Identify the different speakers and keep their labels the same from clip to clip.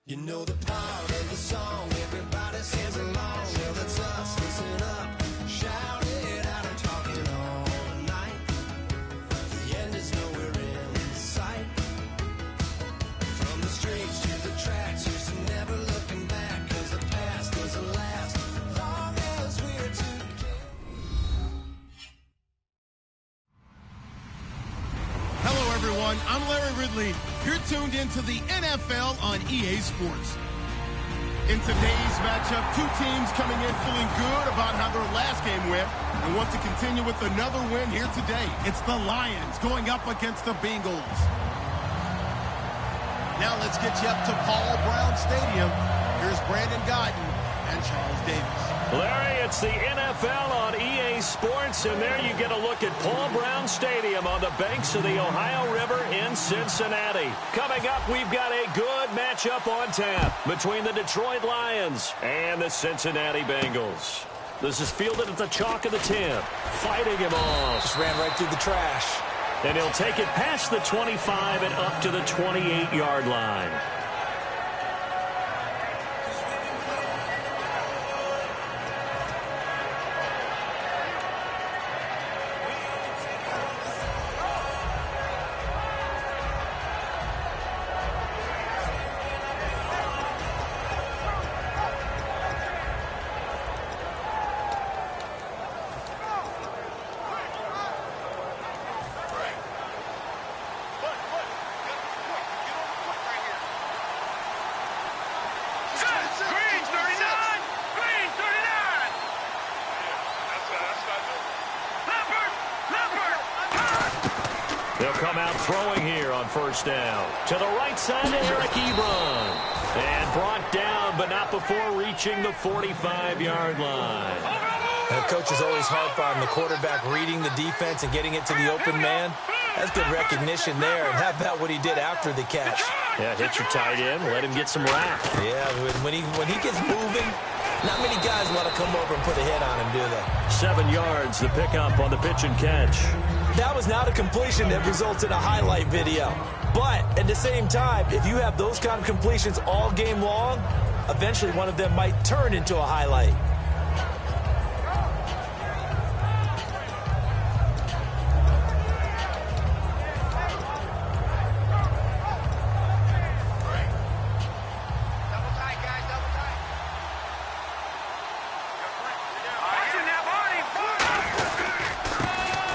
Speaker 1: You know the part of the song, everybody sings along. Well, it's us, listen up, shout it out, I'm talking all night. The end is nowhere in sight. From the streets to the tracks, here's to never looking back, cause the past doesn't last long as we're together.
Speaker 2: Hello, everyone. I'm Larry Ridley. You're tuned into the NFL on EA Sports. In today's matchup, two teams coming in feeling good about how their last game went and want to continue with another win here today. It's the Lions going up against the Bengals. Now let's get you up to Paul Brown Stadium. Here's Brandon Guyton and Charles Davis.
Speaker 3: Larry, it's the NFL on EA Sports, and there you get a look at Paul Brown Stadium on the banks of the Ohio River in Cincinnati. Coming up, we've got a good matchup on tap between the Detroit Lions and the Cincinnati Bengals. This is fielded at the chalk of the 10, fighting him off.
Speaker 4: Just ran right through the trash.
Speaker 3: And he'll take it past the 25 and up to the 28-yard line. They'll come out throwing here on first down. To the right side to Eric Ebron. And brought down, but not before reaching the 45-yard line.
Speaker 4: The coaches always harp on the quarterback reading the defense and getting it to the open man. That's good recognition there. And how about what he did after the catch?
Speaker 3: Yeah, hit your tight end, let him get some rap.
Speaker 4: Yeah, when he gets moving, not many guys want to come over and put a hit on him, do they?
Speaker 3: 7 yards, the pickup on the pitch and catch.
Speaker 4: That was not a completion that results in a highlight video. But at the same time, if you have those kind of completions all game long, eventually one of them might turn into a highlight.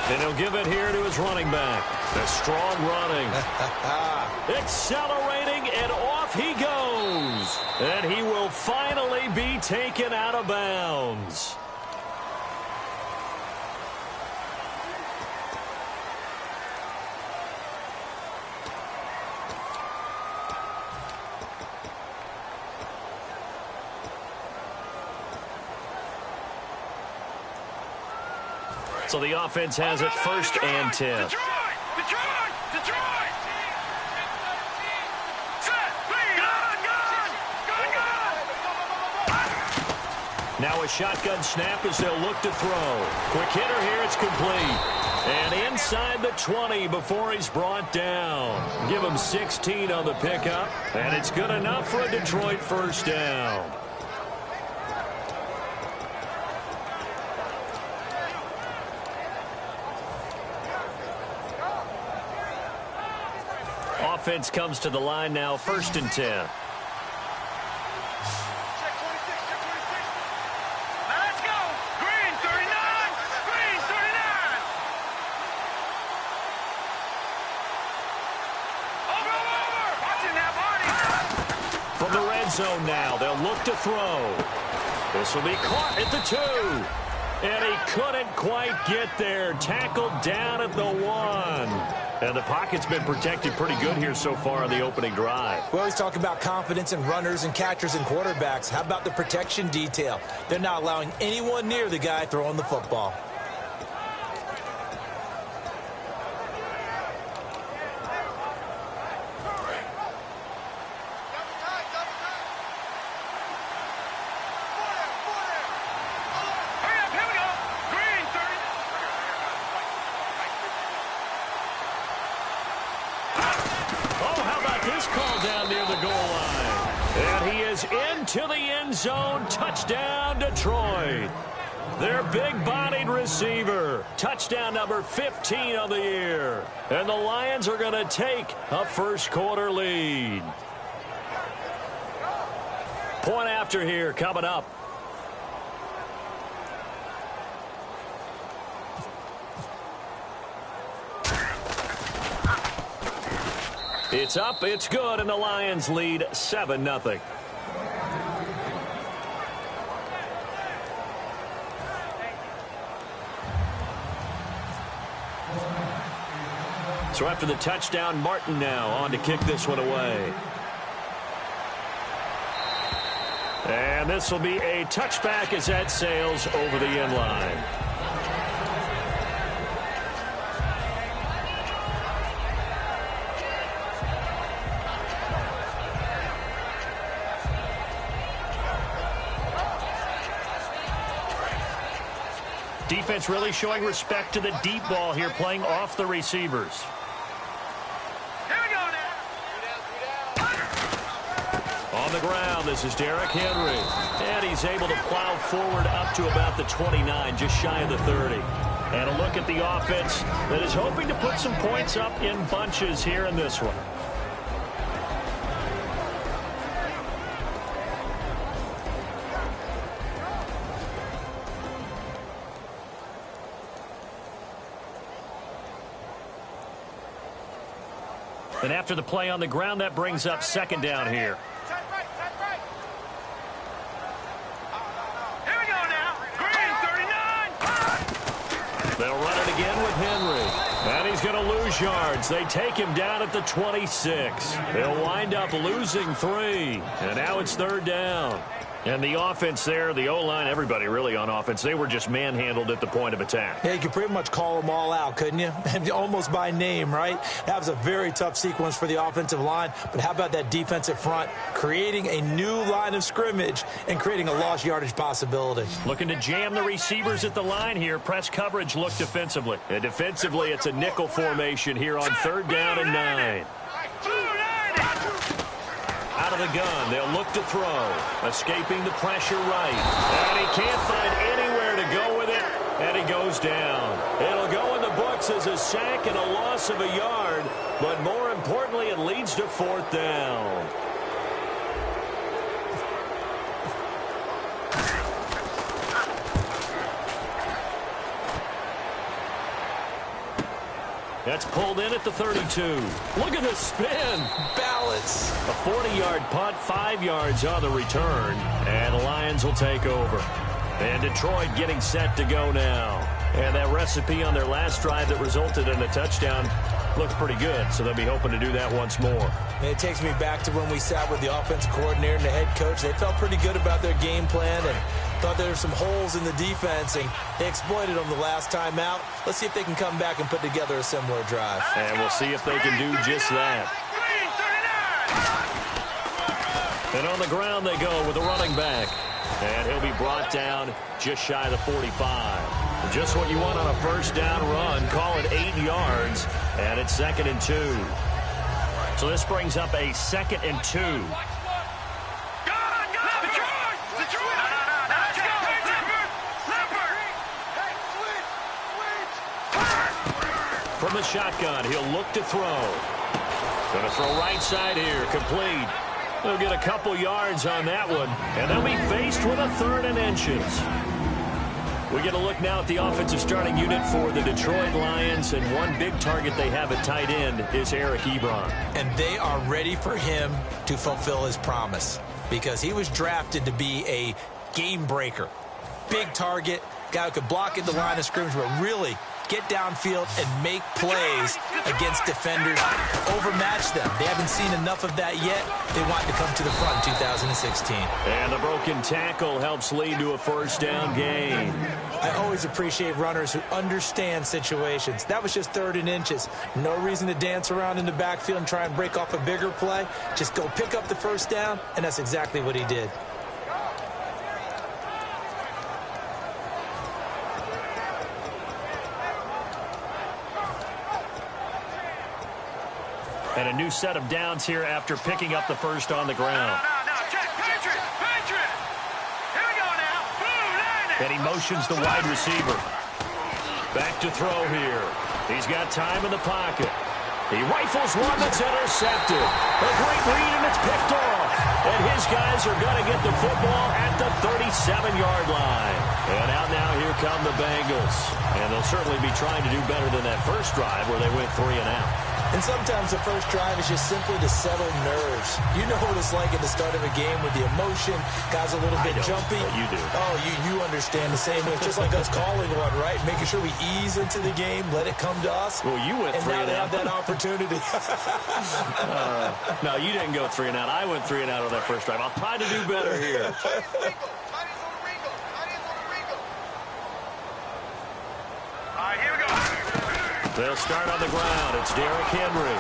Speaker 3: And he'll give it here to his running back. A strong running. Accelerating, and off he goes. And he will finally be taken out of bounds. So the offense has it first and 10.
Speaker 5: Detroit!
Speaker 3: Now a shotgun snap as they'll look to throw. Quick hitter here, it's complete. And inside the 20 before he's brought down. Give him 16 on the pickup, and it's good enough for a Detroit first down. Offense comes to the line now, first and 10. From the red zone now, they'll look to throw. This will be caught at the 2. And he couldn't quite get there. Tackled down at the 1. And the pocket's been protected pretty good here so far on the opening drive.
Speaker 4: We always talk about confidence in runners and catchers and quarterbacks. How about the protection detail? They're not allowing anyone near the guy throwing the football.
Speaker 3: into the end zone. Touchdown, Detroit. Their big-bodied receiver. Touchdown number 15 of the year. And the Lions are going to take a first-quarter lead. Point after here coming up. It's up, it's good, and the Lions lead 7-0. So after the touchdown, Martin now on to kick this one away. And this will be a touchback as that sails over the end line. Defense really showing respect to the deep ball here, playing off the receivers. On the ground, this is Derrick Henry. And he's able to plow forward up to about the 29, just shy of the 30. And a look at the offense that is hoping to put some points up in bunches here in this one. And after the play on the ground, that brings up second down here. They'll run it again with Henry. And he's going to lose yards. They take him down at the 26. They'll wind up losing 3. And now it's third down. And the offense there, the O-line, everybody really on offense, they were just manhandled at the point of attack.
Speaker 4: Yeah, you could pretty much call them all out, couldn't you? Almost by name, right? That was a very tough sequence for the offensive line. But how about that defensive front creating a new line of scrimmage and creating a lost yardage possibility?
Speaker 3: Looking to jam the receivers at the line here. Press coverage look defensively. And defensively, it's a nickel formation here on third down and 9. Out of the gun, they'll look to throw. Escaping the pressure right. And he can't find anywhere to go with it, and he goes down. It'll go in the books as a sack and a loss of a yard, but more importantly, it leads to fourth down. That's pulled in at the 32. Look at the spin.
Speaker 4: Balance.
Speaker 3: A 40-yard punt, 5 yards on the return. And the Lions will take over. And Detroit getting set to go now. And that recipe on their last drive that resulted in a touchdown looks pretty good. So they'll be hoping to do that once more.
Speaker 4: And it takes me back to when we sat with the offensive coordinator and the head coach. They felt pretty good about their game plan and thought there were some holes in the defense, and they exploited them the last time out. Let's see if they can come back and put together a similar drive.
Speaker 3: And we'll see if they can do just that. And on the ground they go with a running back. And he'll be brought down just shy of the 45. Just what you want on a first down run. Call it 8 yards, and it's 2nd and 2. So this brings up a 2nd and 2. From the shotgun, he'll look to throw. Going to throw right side here, complete. They'll get a couple yards on that one, and they'll be faced with a 3rd and inches. We get a look now at the offensive starting unit for the Detroit Lions, and one big target they have at tight end is Eric Ebron.
Speaker 4: And they are ready for him to fulfill his promise because he was drafted to be a game breaker. Big target, guy who could block at the line of scrimmage, but really get downfield and make plays against defenders, overmatch them. They haven't seen enough of that yet. They want to come to the front in 2016.
Speaker 3: And the broken tackle helps lead to a first down gain.
Speaker 4: I always appreciate runners who understand situations. That was just 3rd and inches. No reason to dance around in the backfield and try and break off a bigger play. Just go pick up the first down, and that's exactly what he did. And a new set of downs here after picking up the first on the ground.
Speaker 1: Check, Patrick!
Speaker 3: And he motions the wide receiver. Back to throw here. He's got time in the pocket. He rifles one that's intercepted. A great read, and it's picked off. And his guys are going to get the football at the 37-yard line. And out now, here come the Bengals. And they'll certainly be trying to do better than that first drive where they went 3 and out.
Speaker 4: And sometimes the first drive is just simply to settle nerves. You know what it's like at the start of a game with the emotion. Guys a little bit jumpy.
Speaker 3: You do.
Speaker 4: Oh, you understand the same way. It's just like us calling one, right? Making sure we ease into the game, let it come to us.
Speaker 3: Well, you went 3 and out.
Speaker 4: And now they have that opportunity.
Speaker 3: No, you didn't go 3 and out. I went 3 and out on that first drive. I'll try to do better here. They'll start on the ground. It's Derrick Henry.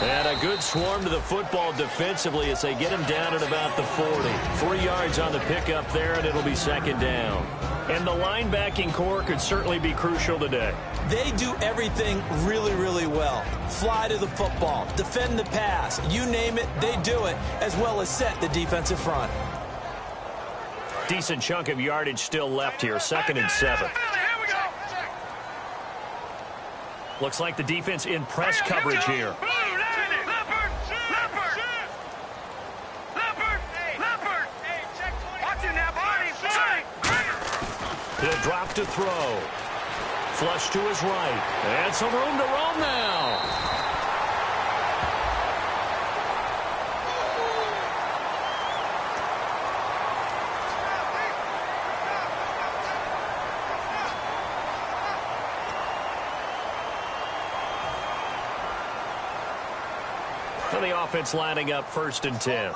Speaker 3: And a good swarm to the football defensively as they get him down at about the 40. 3 yards on the pickup there, and it'll be second down. And the linebacking core could certainly be crucial today.
Speaker 4: They do everything really, really well. Fly to the football, defend the pass, you name it, they do it, as well as set the defensive front.
Speaker 3: Decent chunk of yardage still left here, 2nd and 7. Looks like the defense in press coverage here. He'll drop to throw. Flush to his right. And some room to roam now. And the offense lining up 1st and 10.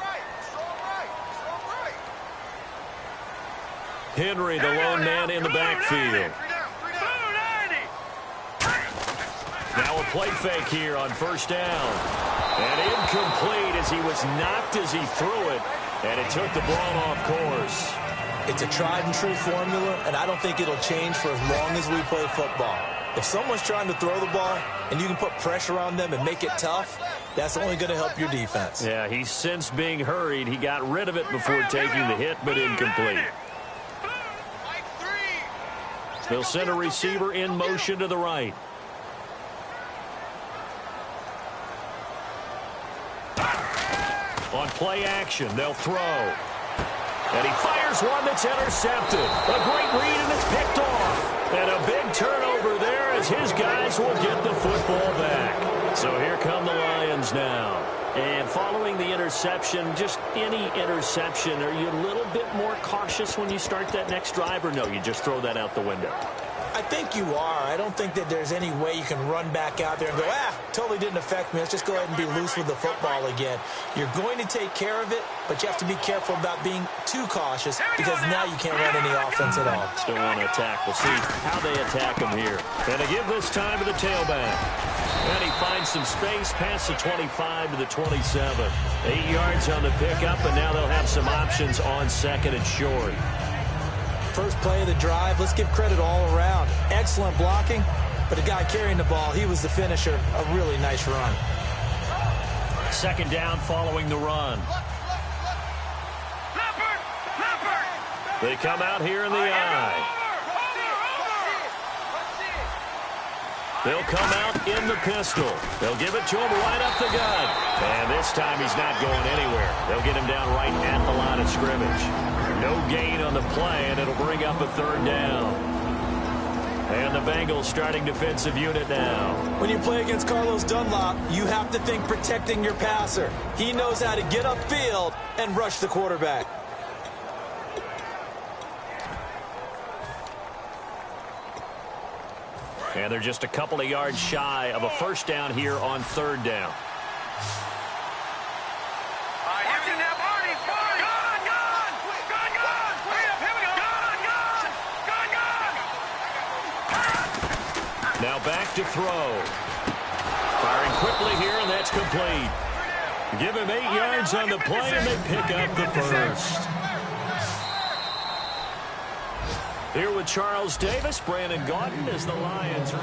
Speaker 3: Henry, the lone man in the backfield. Now a play fake here on 1st down. And incomplete as he was knocked as he threw it. And it took the ball off course.
Speaker 4: It's a tried and true formula, and I don't think it'll change for as long as we play football. If someone's trying to throw the ball and you can put pressure on them and make it tough, that's only going to help your defense.
Speaker 3: Yeah, he's since being hurried. He got rid of it before taking the hit, but incomplete. They'll send a receiver in motion to the right. On play action, they'll throw. And he fires one that's intercepted. A great read, and it's picked off. And a big turnover there as his guys will get the football back. So here come the Lions now. And following the interception, just any interception, are you a little bit more cautious when you start that next drive, or no, you just throw that out the window?
Speaker 4: I think you are. I don't think that there's any way you can run back out there and go, totally didn't affect me. Let's just go ahead and be loose with the football again. You're going to take care of it, but you have to be careful about being too cautious because now you can't run any offense at all.
Speaker 3: Still want to attack. We'll see how they attack him here. And to give this time to the tailback. And he finds some space past the 25 to the 27. 8 yards on the pickup, and now they'll have some options on 2nd and short.
Speaker 4: First play of the drive, let's give credit all around. Excellent blocking, but the guy carrying the ball, he was the finisher. A really nice run.
Speaker 3: 2nd down following the run. They come out here in the eye. They'll come out in the pistol. They'll give it to him right up the gut. And this time he's not going anywhere. They'll get him down right at the line of scrimmage. No gain on the play, and it'll bring up a 3rd down. And the Bengals starting defensive unit now.
Speaker 4: When you play against Carlos Dunlop, you have to think protecting your passer. He knows how to get upfield and rush the quarterback.
Speaker 3: And they're just a couple of yards shy of a 1st down here on 3rd down. Now back to throw. Firing quickly here, and that's complete. Give him 8 yards on the play, and they pick up the 1st. Here with Charles Davis, Brandon Gaudin as the Lions.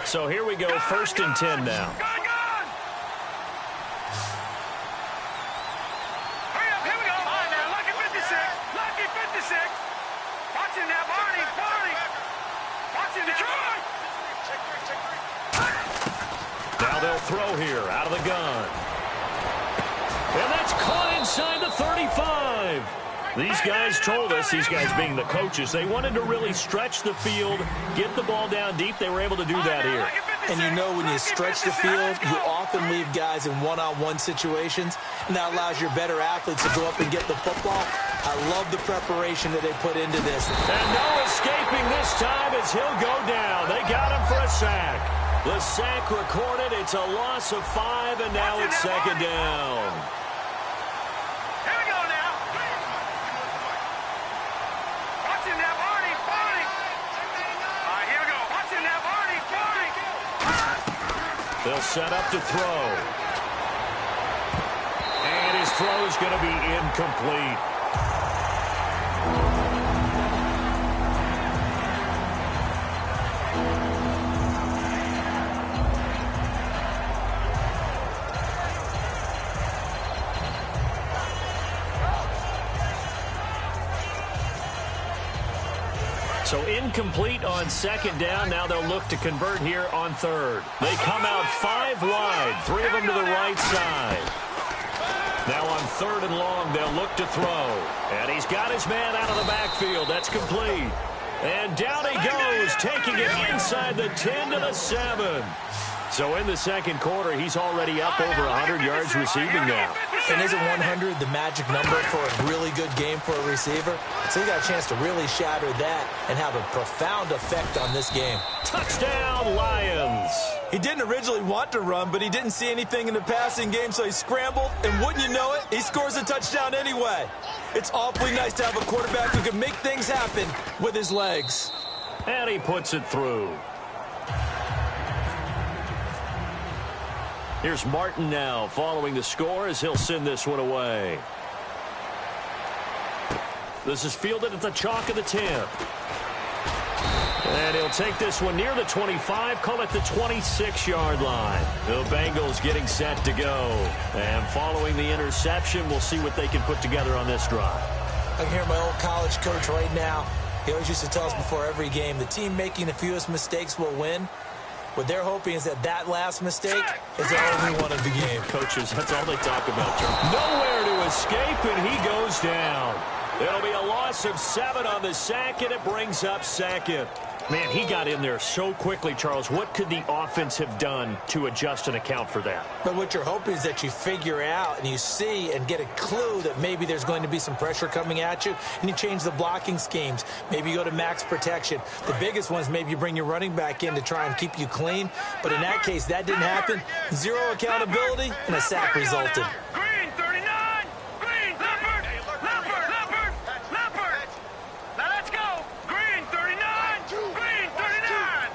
Speaker 3: So here we go, 1st and 10 now. Now they'll throw here out of the gun. And that's caught inside the 35. These guys told us, these guys being the coaches, they wanted to really stretch the field, get the ball down deep. They were able to do that here.
Speaker 4: And you know when you stretch the field, you often leave guys in one-on-one situations, and that allows your better athletes to go up and get the football. I love the preparation that they put into this.
Speaker 3: And no escaping this time as he'll go down. They got him for a sack. The sack recorded. It's a loss of 5, and now it's 2nd down.
Speaker 5: Here we go now. Watch him now, Barney. All right, here we go. Watch him now, Barney.
Speaker 3: They'll set up to throw. And his throw is going to be incomplete. So incomplete on 2nd down. Now they'll look to convert here on 3rd. They come out 5 wide, 3 of them to the right side. Now on 3rd and long, they'll look to throw. And he's got his man out of the backfield. That's complete. And down he goes, taking it inside the 10 to the 7. So in the 2nd quarter, he's already up over 100 yards receiving now.
Speaker 4: And isn't 100 the magic number for a really good game for a receiver? So he got a chance to really shatter that and have a profound effect on this game.
Speaker 3: Touchdown, Lions.
Speaker 4: He didn't originally want to run, but he didn't see anything in the passing game, so he scrambled, and wouldn't you know it, he scores a touchdown anyway. It's awfully nice to have a quarterback who can make things happen with his legs.
Speaker 3: And he puts it through. Here's Martin now following the score as he'll send this one away. This is fielded at the chalk of the 10. And he'll take this one near the 25, call it the 26-yard line. The Bengals getting set to go. And following the interception, we'll see what they can put together on this drive.
Speaker 4: I can hear my old college coach right now. He always used to tell us before every game, the team making the fewest mistakes will win. What they're hoping is that last mistake is the only one of the game.
Speaker 3: Coaches, that's all they talk about, Joe. Nowhere to escape, and he goes down. It'll be a loss of 7 on the sack, and it brings up 2nd. Man, he got in there so quickly, Charles. What could the offense have done to adjust and account for that?
Speaker 4: But what you're hoping is that you figure out and you see and get a clue that maybe there's going to be some pressure coming at you, and you change the blocking schemes. Maybe you go to max protection. The biggest one is maybe you bring your running back in to try and keep you clean. But in that case, that didn't happen. 0 accountability, and a sack resulted.
Speaker 5: Green, 39. Green, Leopard. Now let's go. Green, 39. Green, 39.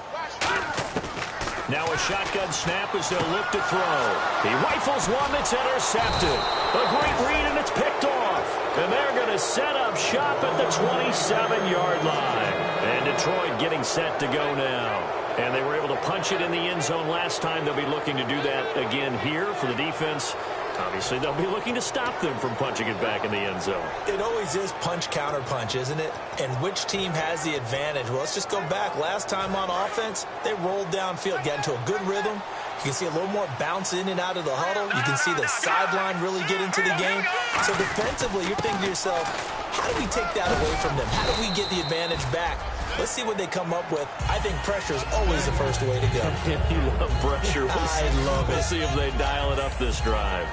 Speaker 3: Now a shotgun snap as they'll look to throw. He rifles one that's intercepted. A great read, and it's picked off. And they're going to set up shop at the 27-yard line. And Detroit getting set to go now. And they were able to punch it in the end zone last time. They'll be looking to do that again here for the defense. Obviously, they'll be looking to stop them from punching it back in the end zone.
Speaker 4: It always is punch-counter-punch, isn't it? And which team has the advantage? Well, let's just go back. Last time on offense, they rolled downfield, got into a good rhythm. You can see a little more bounce in and out of the huddle. You can see the sideline really get into the game. So defensively, you're thinking to yourself, how do we take that away from them? How do we get the advantage back? Let's see what they come up with. I think pressure is always the first way to go.
Speaker 3: You love pressure.
Speaker 4: I love it.
Speaker 3: We'll see if they dial it up this drive.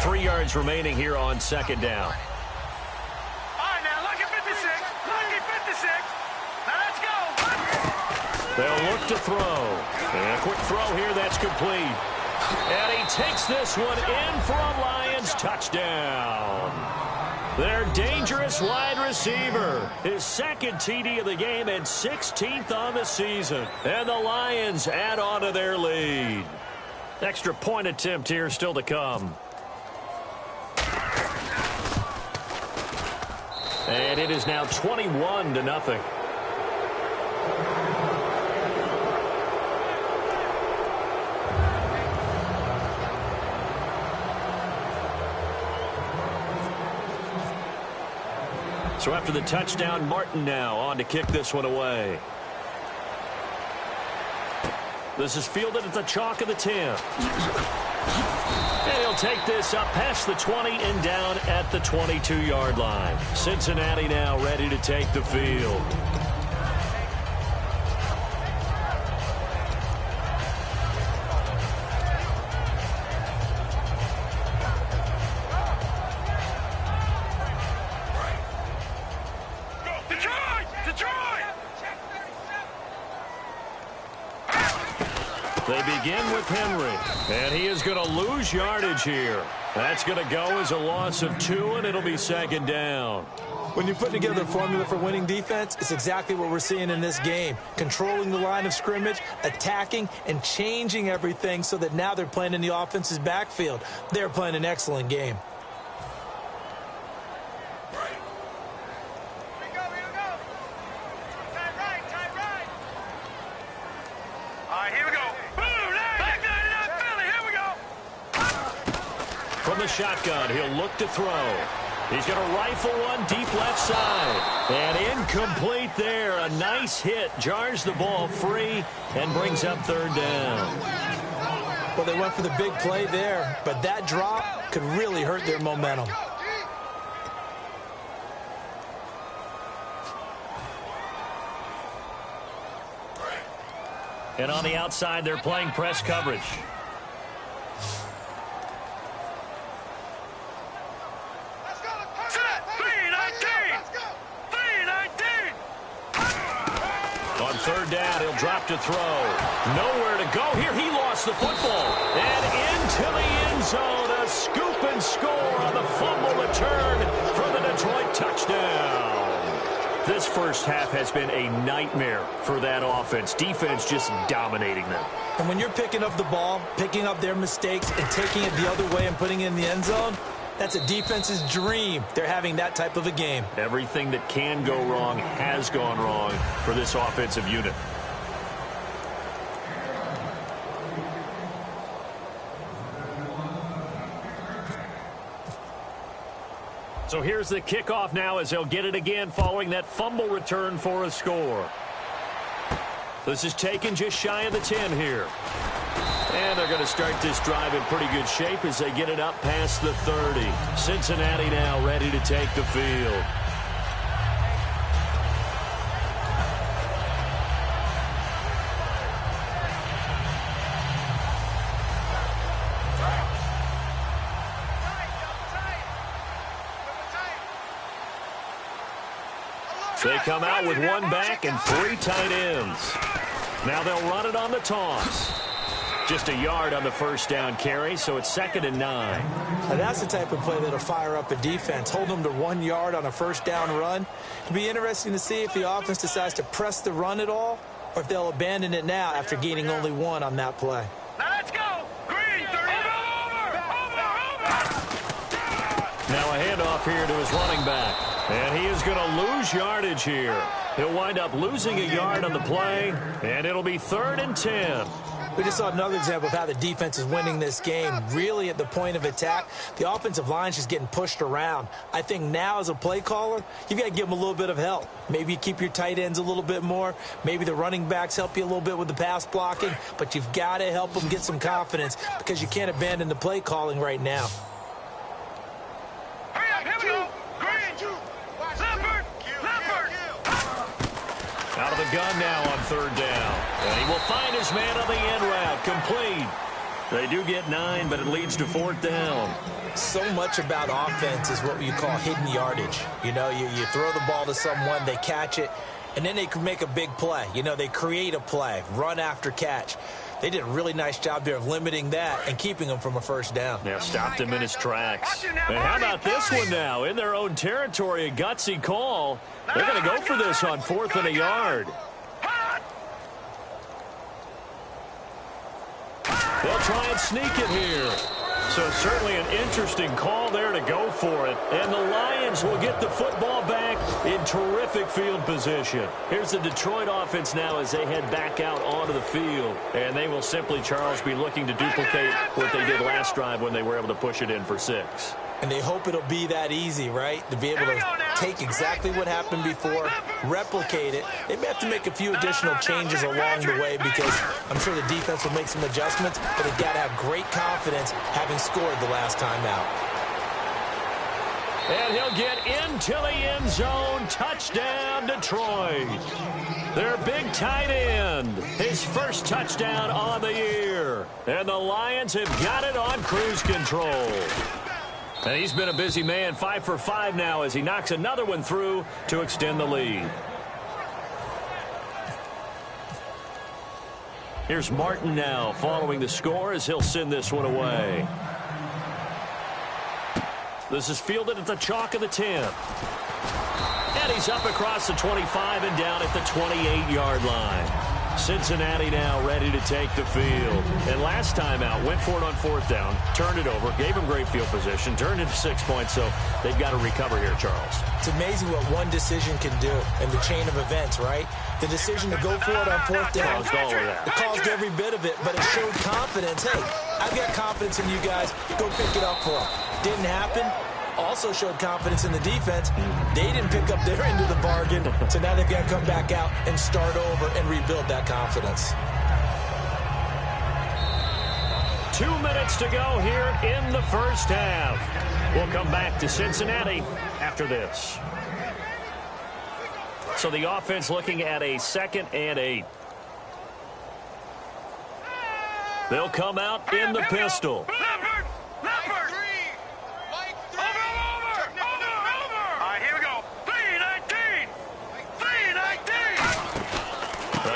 Speaker 3: Three yards remaining here on 2nd down.
Speaker 5: All right, now look at 56. Look at 56. Now let's go.
Speaker 3: They'll look to throw. And a quick throw here, that's complete. And he takes this one in for a Lions touchdown. Their dangerous wide receiver. His 2nd TD of the game and 16th on the season. And the Lions add on to their lead. Extra point attempt here still to come. And it is now 21-0. So after the touchdown, Martin now on to kick this one away. This is fielded at the chalk of the 10. And he'll take this up past the 20 and down at the 22-yard line. Cincinnati now ready to take the field. They begin with Henry, and he is going to lose yardage here. That's going to go as a loss of 2, and it'll be second down.
Speaker 4: When you're putting together a formula for winning defense, it's exactly what we're seeing in this game. Controlling the line of scrimmage, attacking, and changing everything so that now they're playing in the offense's backfield. They're playing an excellent game.
Speaker 3: From the shotgun, he'll look to throw. He's going to rifle one deep left side. And incomplete there. A nice hit. Jars the ball free and brings up third down.
Speaker 4: Well, they went for the big play there, but that drop could really hurt their momentum.
Speaker 3: And on the outside, they're playing press coverage. On third down, he'll drop to throw. Nowhere to go here. He lost the football. And into the end zone, a scoop and score on the fumble return for the Detroit touchdown. This first half has been a nightmare for that offense. Defense just dominating them.
Speaker 4: And when you're picking up the ball, picking up their mistakes, and taking it the other way and putting it in the end zone, that's a defense's dream. They're having that type of a game.
Speaker 3: Everything that can go wrong has gone wrong for this offensive unit. So here's the kickoff now as they'll get it again following that fumble return for a score. This is taken just shy of the 10 here. And they're going to start this drive in pretty good shape as they get it up past the 30. Cincinnati now ready to take the field. They come out with one back and 3 tight ends. Now they'll run it on the toss. Just a yard on the first down carry, so it's 2nd and 9.
Speaker 4: Now that's the type of play that'll fire up a defense. Hold them to 1 yard on a first down run. It'll be interesting to see if the offense decides to press the run at all or if they'll abandon it now after gaining only 1 on that play.
Speaker 5: Now let's go. Green, 30.
Speaker 3: Now a handoff here to his running back. And he is going to lose yardage here. He'll wind up losing a yard on the play, and it'll be 3rd and 10.
Speaker 4: We just saw another example of how the defense is winning this game. Really at the point of attack, the offensive line is just getting pushed around. I think now as a play caller, you've got to give them a little bit of help. Maybe you keep your tight ends a little bit more. Maybe the running backs help you a little bit with the pass blocking. But you've got to help them get some confidence because you can't abandon the play calling right now.
Speaker 5: Hurry up, here we go. Green. Leopard.
Speaker 3: Out of the gun now on 3rd down. And he will find his man on the end route. Complete. They do get 9, but it leads to 4th down.
Speaker 4: So much about offense is what you call hidden yardage. You know, you throw the ball to someone, they catch it, and then they can make a big play. You know, they create a play, run after catch. They did a really nice job there of limiting that and keeping him from a first down.
Speaker 3: Now stopped him in his tracks. And how about this one now? In their own territory, a gutsy call. They're going to go for this on 4th and a yard. They'll try and sneak it here. So certainly an interesting call there to go for it. And the Lions will get the football back in terrific field position. Here's the Detroit offense now as they head back out onto the field. And they will simply, Charles, be looking to duplicate what they did last drive when they were able to push it in for 6.
Speaker 4: And they hope it'll be that easy, right? To be able to take exactly what happened before, replicate it. They may have to make a few additional changes along the way because I'm sure the defense will make some adjustments, but they've got to have great confidence having scored the last time out.
Speaker 3: And he'll get into the end zone. Touchdown, Detroit. Their big tight end. His first touchdown on the year. And the Lions have got it on cruise control. And he's been a busy man, 5 for 5 now as he knocks another one through to extend the lead. Here's Martin now following the score as he'll send this one away. This is fielded at the chalk of the 10. And he's up across the 25 and down at the 28-yard line. Cincinnati now ready to take the field. And last time out, went for it on 4th down, turned it over, gave him great field position, turned it to 6 points, so they've got to recover here, Charles.
Speaker 4: It's amazing what one decision can do in the chain of events, right? The decision to go for it on 4th down.
Speaker 3: Caused all of that.
Speaker 4: It caused every bit of it, but it showed confidence. Hey, I've got confidence in you guys. Go pick it up for them. Didn't happen. Also showed confidence in the defense. They didn't pick up their end of the bargain, so now they've got to come back out and start over and rebuild that confidence.
Speaker 3: 2 minutes to go here in the first half. We'll come back to Cincinnati after this. So the offense looking at a 2nd and 8. They'll come out in the pistol.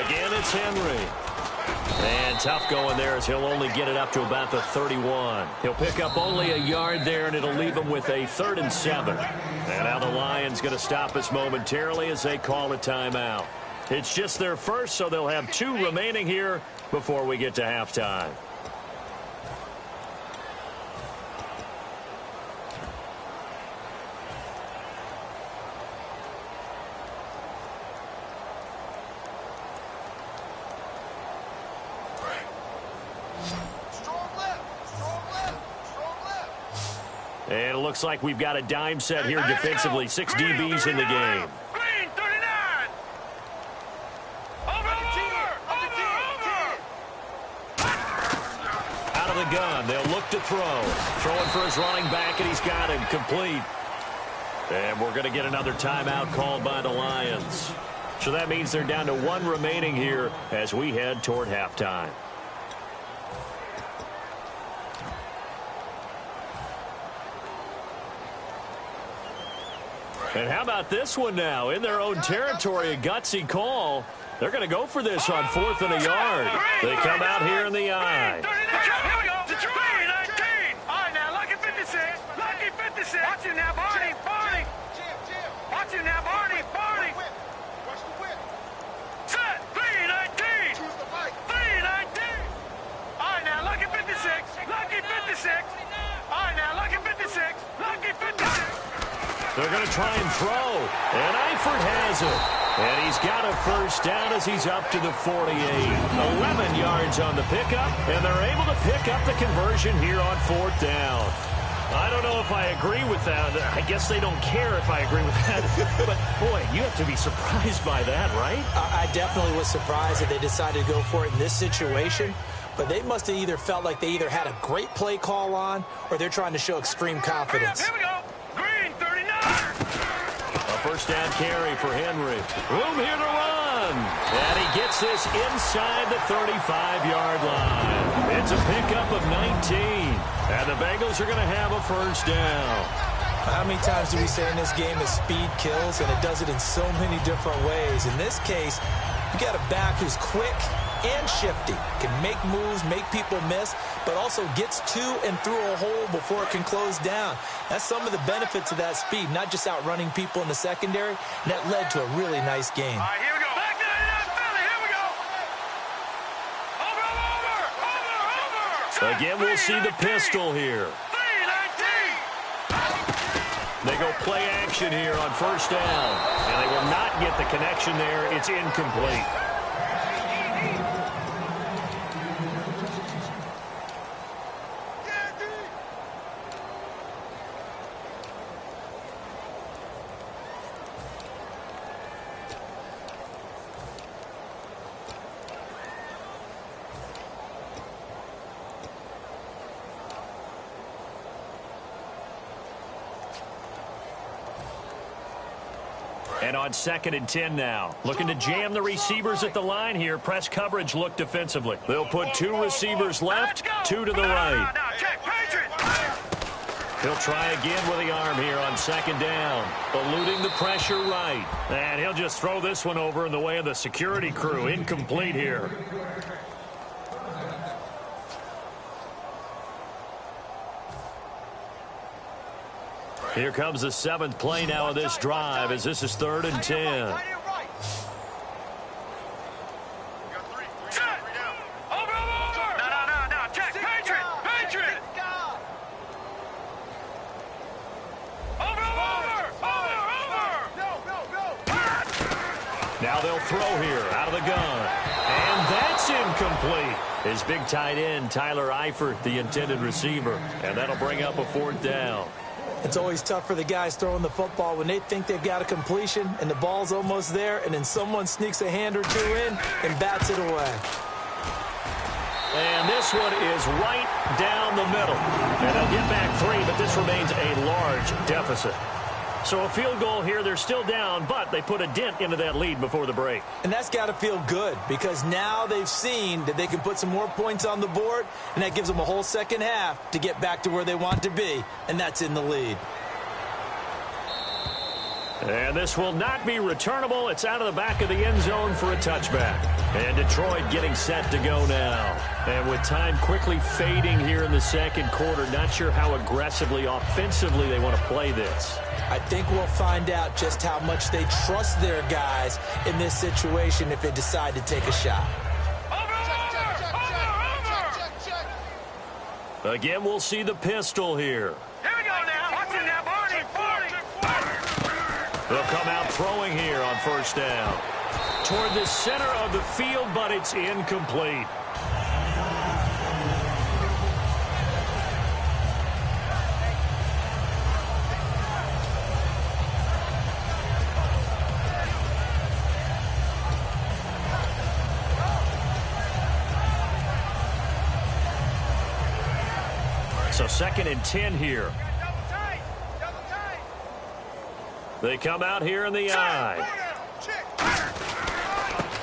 Speaker 3: Again, it's Henry. And tough going there as he'll only get it up to about the 31. He'll pick up only a yard there, and it'll leave him with a 3rd and 7. And now the Lions going to stop us momentarily as they call a timeout. It's just their first, so they'll have 2 remaining here before we get to halftime. And it looks like we've got a dime set here defensively. 6 DBs in the game.
Speaker 5: Green, 39. Over.
Speaker 3: Out of the gun. They'll look to throw. Throwing for his running back, and he's got him complete. And we're going to get another timeout called by the Lions. So that means they're down to 1 remaining here as we head toward halftime. And how about this one now? In their own territory, a gutsy call. They're going to go for this on 4th and a yard. They come out here in the eye.
Speaker 5: Here we go. Detroit, 19. All right, now, lucky 56. Lucky 56. Watch him now, Barney. Watch him now, Barney.
Speaker 6: Watch the whip.
Speaker 5: Set. 319. 319. All right, now, lucky 56. Lucky 56. All right, now, lucky 56. Lucky 56.
Speaker 3: They're going to try and throw. And Eifert has it. And he's got a first down as he's up to the 48. 11 yards on the pickup, and they're able to pick up the conversion here on 4th down. I don't know if I agree with that. I guess they don't care if I agree with that. But, boy, you have to be surprised by that, right?
Speaker 4: I definitely was surprised that they decided to go for it in this situation. But they must have either felt like they either had a great play call on or they're trying to show extreme confidence.
Speaker 5: Here we go. Green, 39.
Speaker 3: A first down carry for Henry. Room here to run. And he gets this inside the 35-yard line. It's a pickup of 19. And the Bengals are going to have a first down.
Speaker 4: How many times do we say in this game that speed kills, and it does it in so many different ways? In this case, you got a back who's quick and shifty, can make moves, make people miss, but also gets to and through a hole before it can close down. That's some of the benefits of that speed, not just outrunning people in the secondary, and that led to a really nice game.
Speaker 5: All right, here we go. Back to the Philly. Here we go. Over.
Speaker 3: Again, we'll see the pistol here. They go play action here on first down. And they will not get the connection there. It's incomplete. And on 2nd and 10 now. Looking to jam the receivers at the line here. Press coverage look defensively. They'll put 2 receivers left, 2 to the right. He'll try again with the arm here on 2nd down. Eluding the pressure right. And he'll just throw this one over in the way of the security crew. Incomplete here. Here comes the 7th play now of this drive as this is 3rd and 10.
Speaker 5: Over! No. Check. Patriot! Over!
Speaker 3: Now they'll throw here out of the gun. And that's incomplete. His big tight end, Tyler Eifert, the intended receiver. And that'll bring up a 4th down.
Speaker 4: It's always tough for the guys throwing the football when they think they've got a completion and the ball's almost there, and then someone sneaks a hand or 2 in and bats it away.
Speaker 3: And this one is right down the middle. And they'll get back 3, but this remains a large deficit. So a field goal here, they're still down, but they put a dent into that lead before the break.
Speaker 4: And that's got to feel good because now they've seen that they can put some more points on the board, and that gives them a whole second half to get back to where they want to be, and that's in the lead.
Speaker 3: And this will not be returnable. It's out of the back of the end zone for a touchback. And Detroit getting set to go now. And with time quickly fading here in the 2nd quarter, not sure how aggressively, offensively they want to play this.
Speaker 4: I think we'll find out just how much they trust their guys in this situation if they decide to take a shot.
Speaker 3: Again, we'll see the pistol here.
Speaker 5: Here we go now. Watch it now, Barney.
Speaker 3: They'll come out throwing here on first down. Toward the center of the field, but it's incomplete. So 2nd and 10 here. They come out here in the I.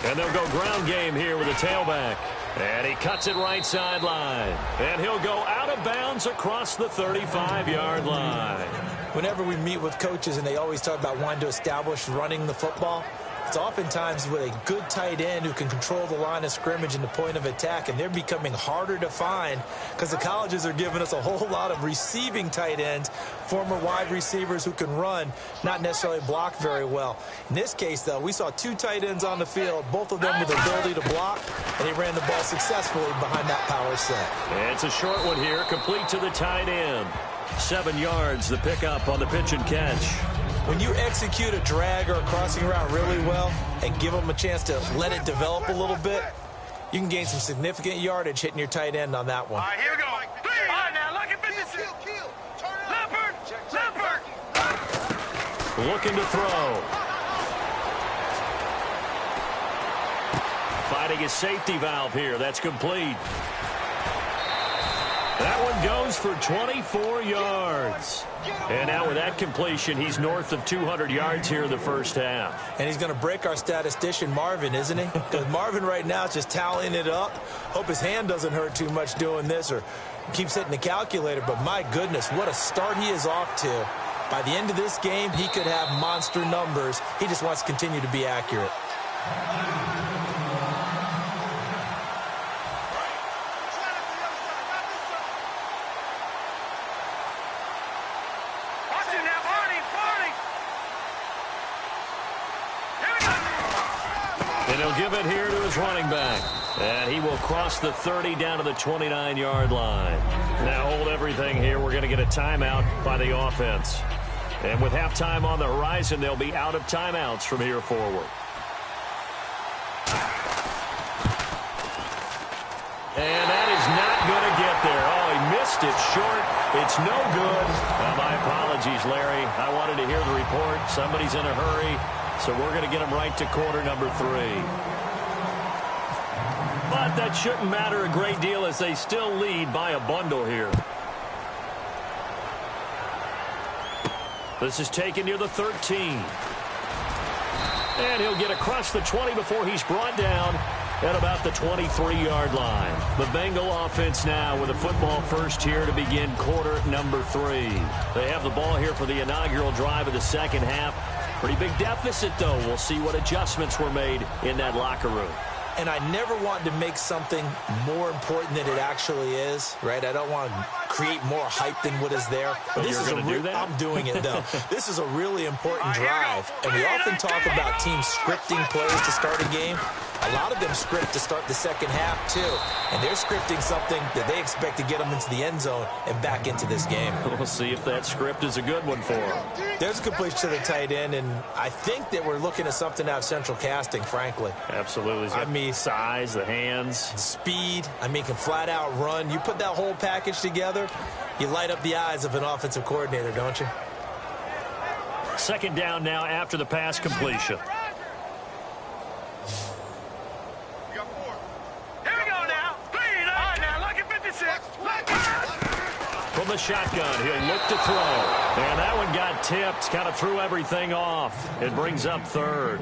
Speaker 3: And they'll go ground game here with a tailback. And he cuts it right sideline. And he'll go out of bounds across the 35-yard line.
Speaker 4: Whenever we meet with coaches and they always talk about wanting to establish running the football, it's oftentimes with a good tight end who can control the line of scrimmage and the point of attack, and they're becoming harder to find because the colleges are giving us a whole lot of receiving tight ends, former wide receivers who can run, not necessarily block very well. In this case, though, we saw 2 tight ends on the field, both of them with the ability to block, and he ran the ball successfully behind that power set.
Speaker 3: And it's a short one here, complete to the tight end. 7 yards, the pickup on the pitch and catch.
Speaker 4: When you execute a drag or a crossing route really well and give them a chance to let it develop a little bit, you can gain some significant yardage hitting your tight end on that one.
Speaker 5: All right, here we go. All right, now, look at 56. Leopard.
Speaker 3: Looking to throw. Fighting a safety valve here. That's complete. That one goes for 24 yards. And now with that completion, he's north of 200 yards here in the first half.
Speaker 4: And he's going to break our statistician, Marvin, isn't he? Because Marvin right now is just tallying it up. Hope his hand doesn't hurt too much doing this or keeps hitting the calculator. But my goodness, what a start he is off to. By the end of this game, he could have monster numbers. He just wants to continue to be accurate.
Speaker 3: And he'll give it here to his running back. And he will cross the 30 down to the 29-yard line. Now hold everything here. We're going to get a timeout by the offense. And with halftime on the horizon, they'll be out of timeouts from here forward. And that is not going to get there. Oh, he missed it short. It's no good. My apologies, Larry. I wanted to hear the report. Somebody's in a hurry, so we're going to get him right to quarter number 3. But that shouldn't matter a great deal as they still lead by a bundle here. This is taken near the 13. And he'll get across the 20 before he's brought down at about the 23-yard line. The Bengal offense now with a football first here to begin quarter number 3. They have the ball here for the inaugural drive of the second half. Pretty big deficit, though. We'll see what adjustments were made in that locker room.
Speaker 4: And I never want to make something more important than it actually is, right? I don't want to create more hype than what is there.
Speaker 3: But this is do that?
Speaker 4: I'm doing it, though. This is a really important drive. And we often talk about teams scripting plays to start a game. A lot of them script to start the second half, too. And they're scripting something that they expect to get them into the end zone and back into this game.
Speaker 3: We'll see if that script is a good one for them.
Speaker 4: There's a completion to the tight end, and I think that we're looking at something out of central casting, frankly.
Speaker 3: Absolutely. I mean, size, the hands.
Speaker 4: Speed. I mean, can flat out run. You put that whole package together, you light up the eyes of an offensive coordinator, don't you?
Speaker 3: Second down now after the pass completion. From the shotgun, he'll look to throw. And that one got tipped, kind of threw everything off. It brings up third.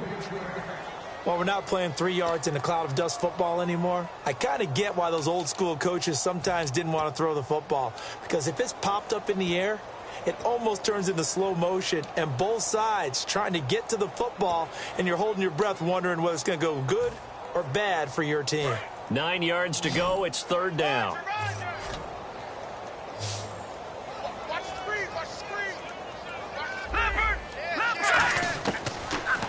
Speaker 4: Well, we're not playing 3 yards in a cloud of dust football anymore. I kind of get why those old school coaches sometimes didn't want to throw the football. Because if it's popped up in the air, it almost turns into slow motion. And both sides trying to get to the football, and you're holding your breath wondering whether it's going to go good or bad for your team.
Speaker 3: 9 yards to go. It's third down.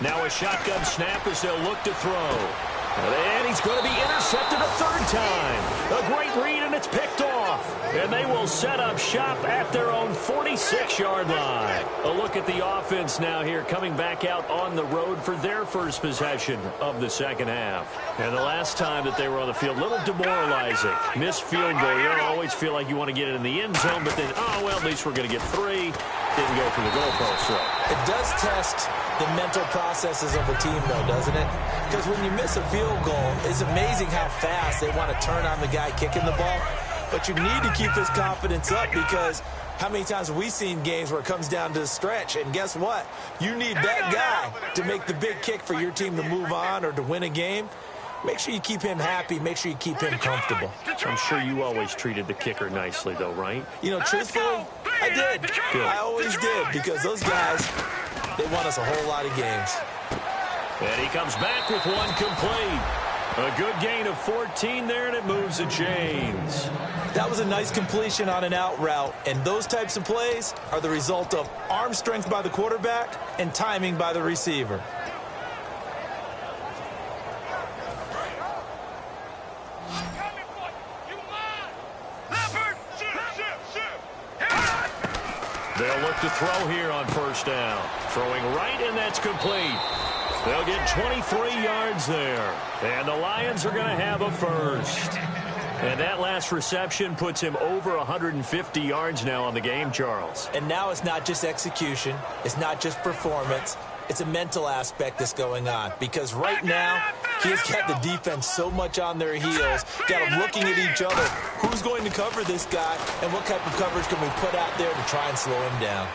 Speaker 3: Now a shotgun snap as they'll look to throw. And he's going to be intercepted a third time. A great read, and it's picked off. And they will set up shop at their own 46-yard line. A look at the offense now here, coming back out on the road for their first possession of the second half. And the last time that they were on the field, a little demoralizing. Missed field goal. You always feel like you want to get it in the end zone, but then, oh, well, at least we're going to get 3. Didn't go for the goalpost, so.
Speaker 4: It does test the mental processes of a team, though, doesn't it? Because when you miss a field goal, it's amazing how fast they want to turn on the guy kicking the ball. But you need to keep his confidence up, because how many times have we seen games where it comes down to the stretch? And guess what? You need that guy to make the big kick for your team to move on or to win a game. Make sure you keep him happy. Make sure you keep him comfortable.
Speaker 3: I'm sure you always treated the kicker nicely, though, right?
Speaker 4: You know, truthfully, I did.
Speaker 3: Good.
Speaker 4: I always did, because those guys, they won us a whole lot of games.
Speaker 3: And he comes back with one complete. A good gain of 14 there, and it moves the chains.
Speaker 4: That was a nice completion on an out route, and those types of plays are the result of arm strength by the quarterback and timing by the receiver.
Speaker 3: They'll look to throw here on first down. Throwing right, and that's complete. They'll get 23 yards there. And the Lions are going to have a first. And that last reception puts him over 150 yards now on the game, Charles.
Speaker 4: And now it's not just execution. It's not just performance. It's a mental aspect that's going on. Because right now, he's got the defense so much on their heels, got them looking at each other. Who's going to cover this guy, and what type of coverage can we put out there to try and slow him down?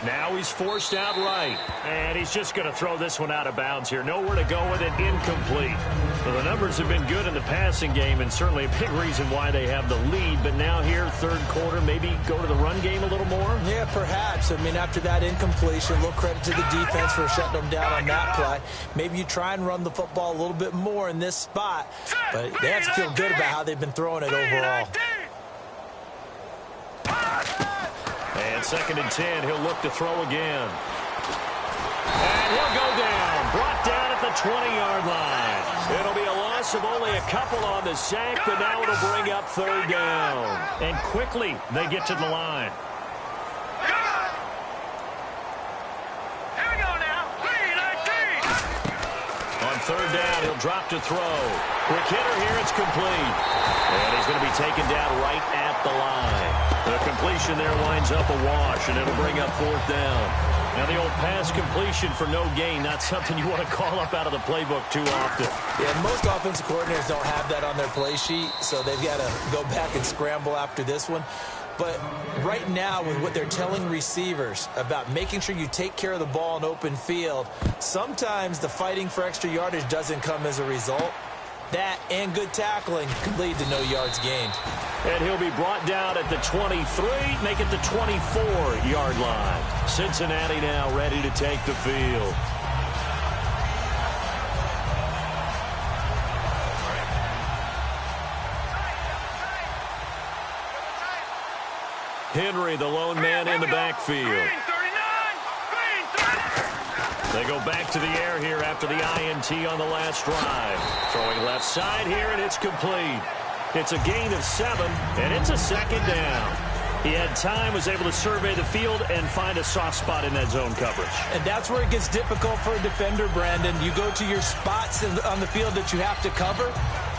Speaker 3: Now he's forced out right, and he's just going to throw this one out of bounds here. Nowhere to go with it, incomplete. Well, the numbers have been good in the passing game, and certainly a big reason why they have the lead. But now here, third quarter, maybe go to the run game a little more?
Speaker 4: Yeah, perhaps. I mean, after that incompletion, a little credit to the defense for shutting them down on that play. Maybe you try and run the football a little bit more in this spot, but they have to feel good about how they've been throwing it overall.
Speaker 3: And 2nd and 10, he'll look to throw again. And he'll go down, brought down at the 20-yard line. It'll be a loss loss of only a couple on the sack, but now it'll bring up third down.
Speaker 7: And quickly they get to the line.
Speaker 5: Here we go now. 3-19.
Speaker 3: On third down, he'll drop to throw. Quick hitter here, it's complete. And he's going to be taken down right at the line. The completion there winds up a wash, and it'll bring up fourth down.
Speaker 7: Now the old pass completion for no gain, not something you want to call up out of the playbook too often.
Speaker 4: Yeah, most offensive coordinators don't have that on their play sheet, so they've got to go back and scramble after this one. But right now, with what they're telling receivers about making sure you take care of the ball in open field, sometimes the fighting for extra yardage doesn't come as a result. That and good tackling could lead to no yards gained.
Speaker 3: And he'll be brought down at the 23, make it the 24-yard line. Cincinnati now ready to take the field. Henry, the lone man in the backfield. They go back to the air here after the INT on the last drive. Throwing left side here, and it's complete. It's a gain of 7, and it's a second down. He had time, was able to survey the field and find a soft spot in that zone coverage.
Speaker 4: And that's where it gets difficult for a defender, Brandon. You go to your spots on the field that you have to cover,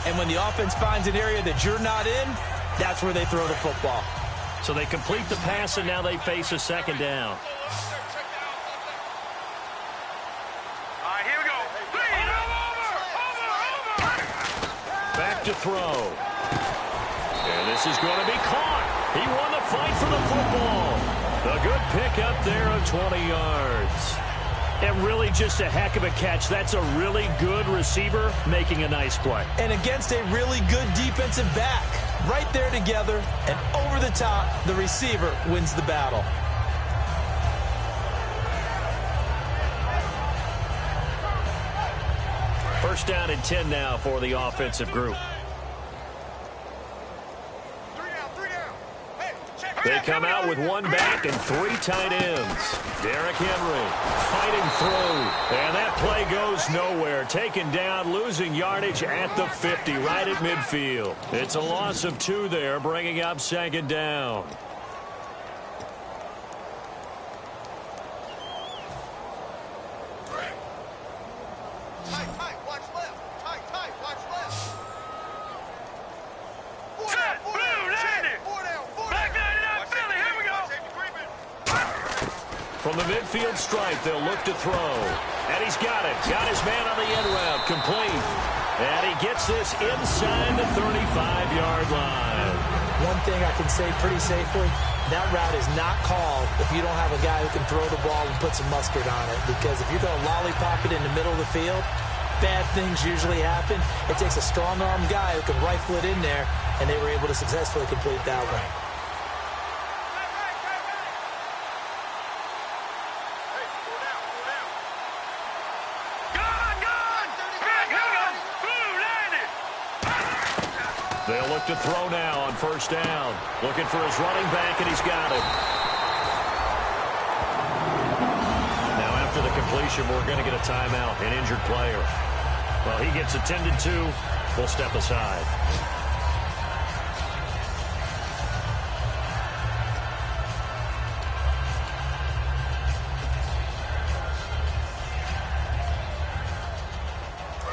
Speaker 4: and when the offense finds an area that you're not in, that's where they throw the football.
Speaker 7: So they complete the pass, and now they face a second down.
Speaker 3: Back to throw. And this is going to be caught. He won the fight for the football. A good pickup there of 20 yards.
Speaker 7: And really just a heck of a catch. That's a really good receiver making a nice play.
Speaker 4: And against a really good defensive back. Right there together, and over the top, the receiver wins the battle.
Speaker 3: First down and 10 now for the offensive group. They come out with one back and 3 tight ends. Derrick Henry fighting through. And that play goes nowhere. Taken down, losing yardage at the 50, right at midfield. It's a loss of 2 there, bringing up second down. From the midfield stripe, they'll look to throw. And he's got it. Got his man on the end route. Complete. And he gets this inside the 35-yard line.
Speaker 4: One thing I can say pretty safely, that route is not called if you don't have a guy who can throw the ball and put some mustard on it. Because if you're going to lollipop it in the middle of the field, bad things usually happen. It takes a strong-armed guy who can rifle it in there, and they were able to successfully complete that one.
Speaker 3: They'll look to throw now on first down. Looking for his running back, and he's got it. Now after the completion, we're going to get a timeout, an injured player. Well, he gets attended to. We'll step aside.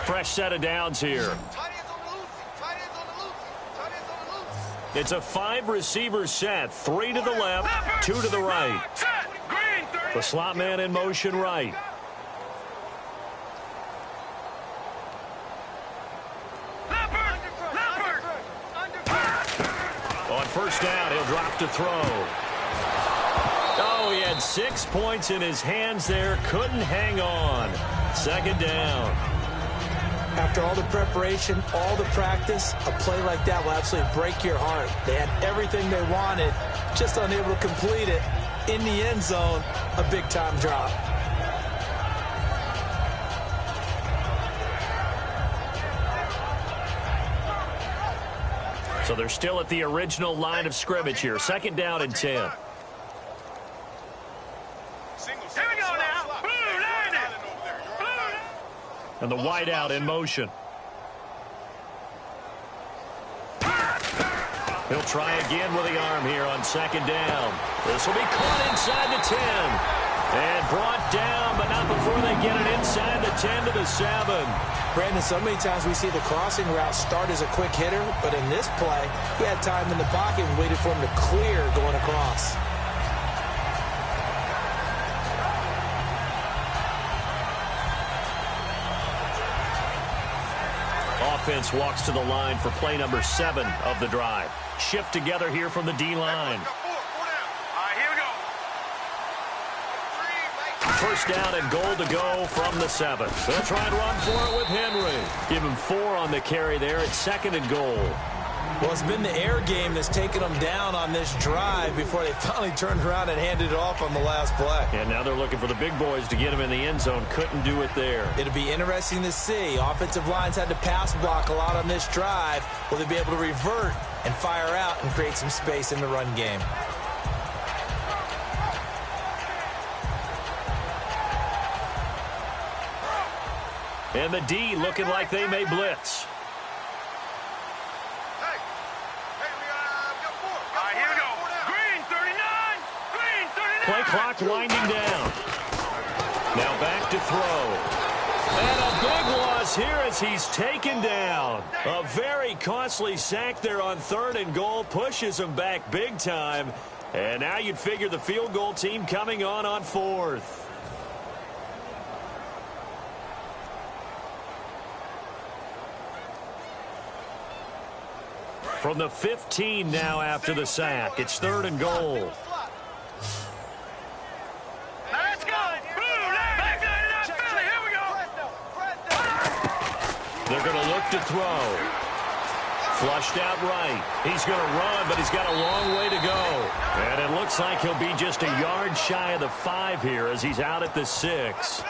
Speaker 3: Fresh set of downs here. It's a 5-receiver set. 3 to the left, 2 to the right. The slot man in motion right. On first down, he'll drop to throw. Oh, he had 6 points in his hands there. Couldn't hang on. Second down.
Speaker 4: After all the preparation, all the practice, a play like that will absolutely break your heart. They had everything they wanted, just unable to complete it. In the end zone, a big-time drop.
Speaker 3: So they're still at the original line of scrimmage here. Second down and 10.
Speaker 5: Here we go now.
Speaker 3: And the wideout in motion. He'll try again with the arm here on second down. This will be caught inside the 10. And brought down, but not before they get it inside the 10 to the 7.
Speaker 4: Brandon, so many times we see the crossing route start as a quick hitter, but in this play, he had time in the pocket and waited for him to clear going across.
Speaker 3: Offense walks to the line for play number 7 of the drive. Shift together here from the D-line. First down and goal to go from the 7. They'll try and run for it with Henry. Give him 4 on the carry there at 2nd and goal.
Speaker 4: Well, it's been the air game that's taken them down on this drive before they finally turned around and handed it off on the last play.
Speaker 3: And now they're looking for the big boys to get him in the end zone. Couldn't do it there.
Speaker 4: It'll be interesting to see. Offensive lines had to pass block a lot on this drive. Will they be able to revert and fire out and create some space in the run game?
Speaker 3: And the D looking like they may blitz. Play clock winding down. Now back to throw. And a big loss here as he's taken down. A very costly sack there on 3rd and goal. Pushes him back big time. And now you'd figure the field goal team coming on 4th. From the 15 now after the sack. It's 3rd and goal. They're going to look to throw. Flushed out right. He's going to run, but he's got a long way to go. And it looks like he'll be just a yard shy of the 5 here as he's out at the 6.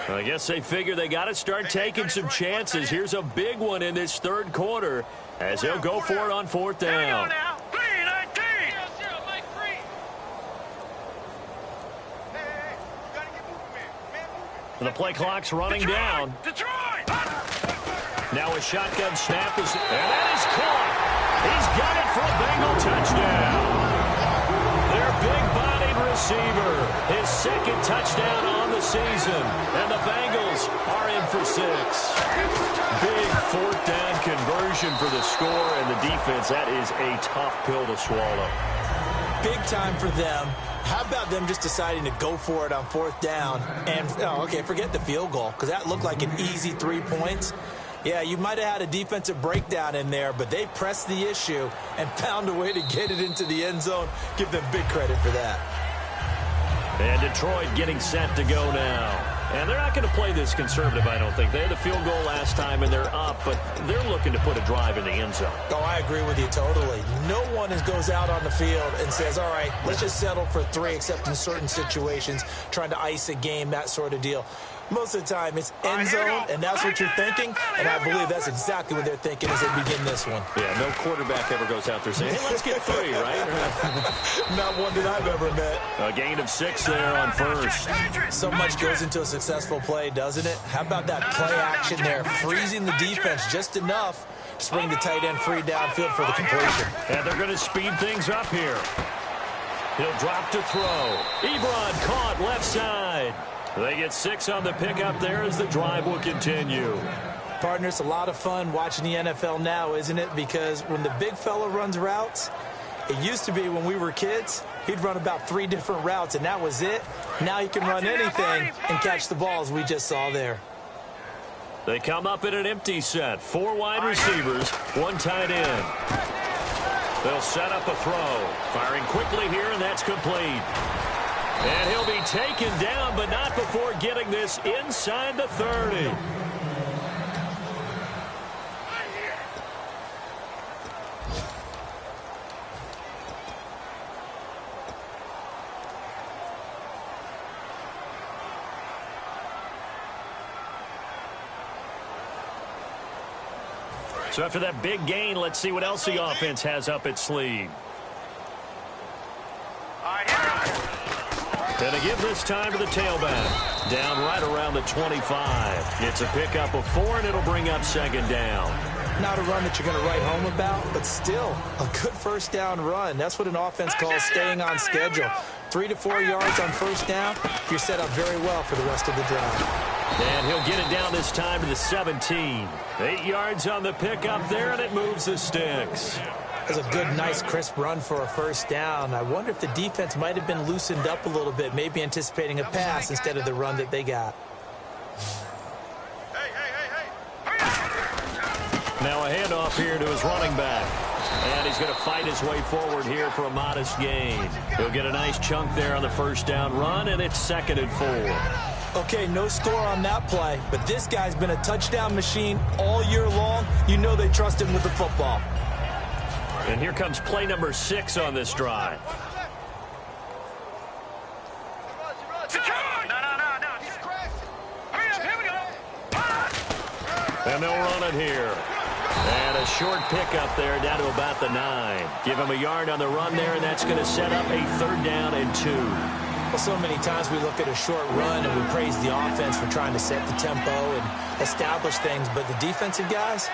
Speaker 3: I guess they figure they got to start taking some chances. Here's a big one in this 3rd quarter as they'll go for it on 4th down. The play clock's running down. Now a shotgun snap is, and that is caught. He's got it for a Bengal touchdown. Their big-bodied receiver, his 2nd touchdown on the season, and the Bengals are in for 6. Big 4th down conversion for the score, and the defense, that is a tough pill to swallow.
Speaker 4: Big time for them. How about them just deciding to go for it on 4th down? And, okay, forget the field goal, because that looked like an easy 3 points. Yeah, you might have had a defensive breakdown in there, but they pressed the issue and found a way to get it into the end zone. Give them big credit for that.
Speaker 3: And Detroit getting set to go now. And they're not going to play this conservative, I don't think. They had the field goal last time, and they're up, but they're looking to put a drive in the end zone.
Speaker 4: Oh, I agree with you totally. No one goes out on the field and says, all right, let's just settle for 3, except in certain situations, trying to ice a game, that sort of deal. Most of the time, it's end zone, and that's what you're thinking, and I believe that's exactly what they're thinking as they begin this one.
Speaker 3: Yeah, no quarterback ever goes out there saying, hey, let's get 3, right?
Speaker 4: Not one that I've ever met.
Speaker 3: A gain of 6 there on 1st.
Speaker 4: So much goes into a successful play, doesn't it? How about that play action there, freezing the defense just enough to bring the tight end free downfield for the completion.
Speaker 3: And they're going to speed things up here. He'll drop to throw. Ebron caught left side. They get 6 on the pickup there as the drive will continue.
Speaker 4: Partner, it's a lot of fun watching the NFL now, isn't it? Because when the big fella runs routes, it used to be when we were kids, he'd run about 3 different routes, and that was it. Now he can run anything and catch the balls we just saw there.
Speaker 3: They come up in an empty set. 4 wide receivers, 1 tight end. They'll set up a throw. Firing quickly here, and that's complete. And he'll be taken down, but not before getting this inside the 30.
Speaker 7: So after that big gain, let's see what else the offense has up its sleeve. Gonna give this time to the tailback. Down right around the 25. It's a pickup of 4, and it'll bring up second down.
Speaker 4: Not a run that you're going to write home about, but still a good first down run. That's what an offense calls staying on schedule. 3 to 4 yards on first down, you're set up very well for the rest of the drive.
Speaker 7: And he'll get it down this time to the 17. 8 yards on the pickup there, and it moves the sticks.
Speaker 4: It was a good, nice, crisp run for a first down. I wonder if the defense might have been loosened up a little bit, maybe anticipating a pass instead of the run that they got.
Speaker 7: Now a handoff here to his running back. And he's going to fight his way forward here for a modest gain. He'll get a nice chunk there on the first down run, and it's 2nd and 4.
Speaker 4: Okay, no score on that play, but this guy's been a touchdown machine all year long. You know they trust him with the football.
Speaker 7: And here comes play number 6 on this drive. And they'll run it here. And a short pickup there down to about the 9. Give him a yard on the run there, and that's going to set up a 3rd down and 2.
Speaker 4: Well, so many times we look at a short run and we praise the offense for trying to set the tempo and establish things, but the defensive guys,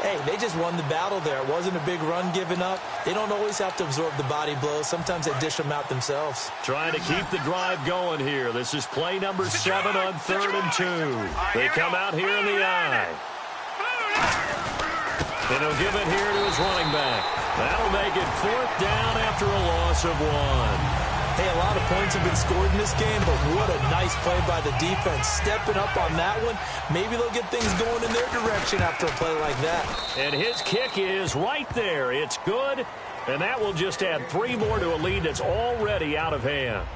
Speaker 4: hey, they just won the battle there. It wasn't a big run given up. They don't always have to absorb the body blows. Sometimes they dish them out themselves.
Speaker 7: Trying to keep the drive going here. This is play number 7 on 3rd and 2. They come out here in the I. And he'll give it here to his running back. That'll make it 4th down after a loss of 1.
Speaker 4: Hey, a lot of points have been scored in this game, but what a nice play by the defense. Stepping up on that one, maybe they'll get things going in their direction after a play like that.
Speaker 7: And his kick is right there. It's good, and that will just add 3 more to a lead that's already out of hand.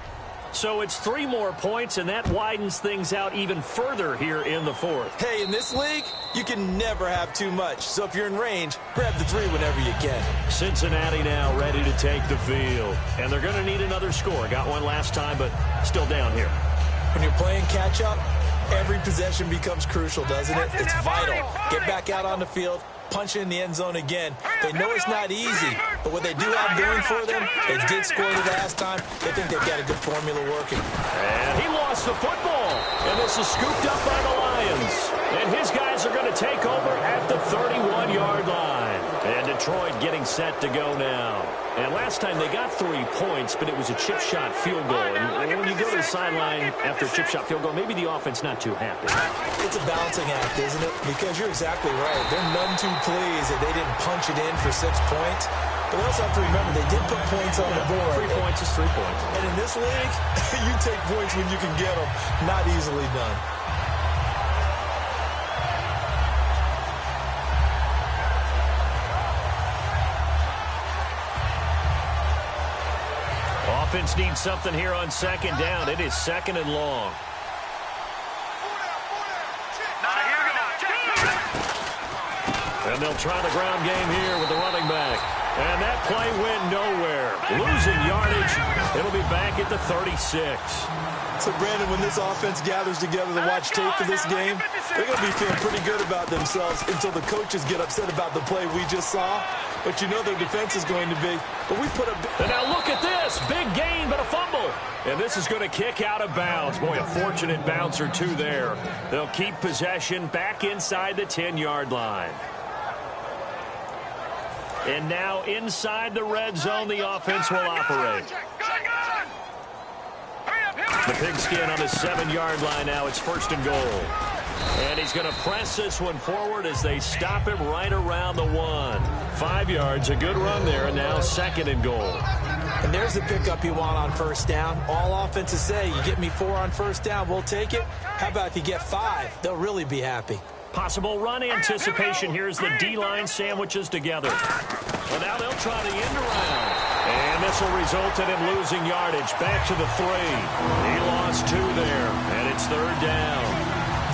Speaker 7: So it's 3 more points, and that widens things out even further here in the 4th.
Speaker 4: Hey, in this league, you can never have too much. So if you're in range, grab the 3 whenever you can.
Speaker 7: Cincinnati now ready to take the field. And they're going to need another score. Got one last time, but still down here.
Speaker 4: When you're playing catch-up, every possession becomes crucial, doesn't it? It's vital. Get back out on the field, punch in the end zone again. They know it's not easy, but what they do have going for them, they did score the last time. They think they've got a good formula working.
Speaker 7: And he lost the football. And this is scooped up by the Lions. And his guys are going to take over at the 31-yard line. And Detroit getting set to go now. And last time they got 3 points, but it was a chip shot field goal. And when you go to the sideline after a chip shot field goal, maybe the offense not too happy.
Speaker 4: It's a balancing act, isn't it? Because you're exactly right. They're none too pleased that they didn't punch it in for 6 points. But we also have to remember they did put points on the board.
Speaker 7: 3 points is 3 points.
Speaker 4: And in this league, you take points when you can get them. Not easily done.
Speaker 7: Offense needs something here on 2nd down. It is 2nd and long. And they'll try the ground game here with the running back. And that play went nowhere. Losing yardage. It'll be back at the 36.
Speaker 4: So, Brandon, when this offense gathers together to watch tape for this game, they're going to be feeling pretty good about themselves until the coaches get upset about the play we just saw. But you know their defense is going to be. But we put a...
Speaker 7: And now look at this. Big gain, but a fumble. And this is going to kick out of bounds. Boy, a fortunate bounce or 2 there. They'll keep possession back inside the 10-yard line. And now inside the red zone, the offense will operate. The pigskin on the 7-yard line now. It's 1st and goal. And he's going to press this one forward as they stop him right around the 1. 5 yards, a good run there, and now 2nd and goal.
Speaker 4: And there's the pickup you want on 1st down. All offenses say, you get me 4 on 1st down, we'll take it. How about if you get 5? They'll really be happy.
Speaker 7: Possible run anticipation here as the D-line sandwiches together. And now they'll try the end around. And this will result in him losing yardage. Back to the 3. He lost 2 there, and it's 3rd down.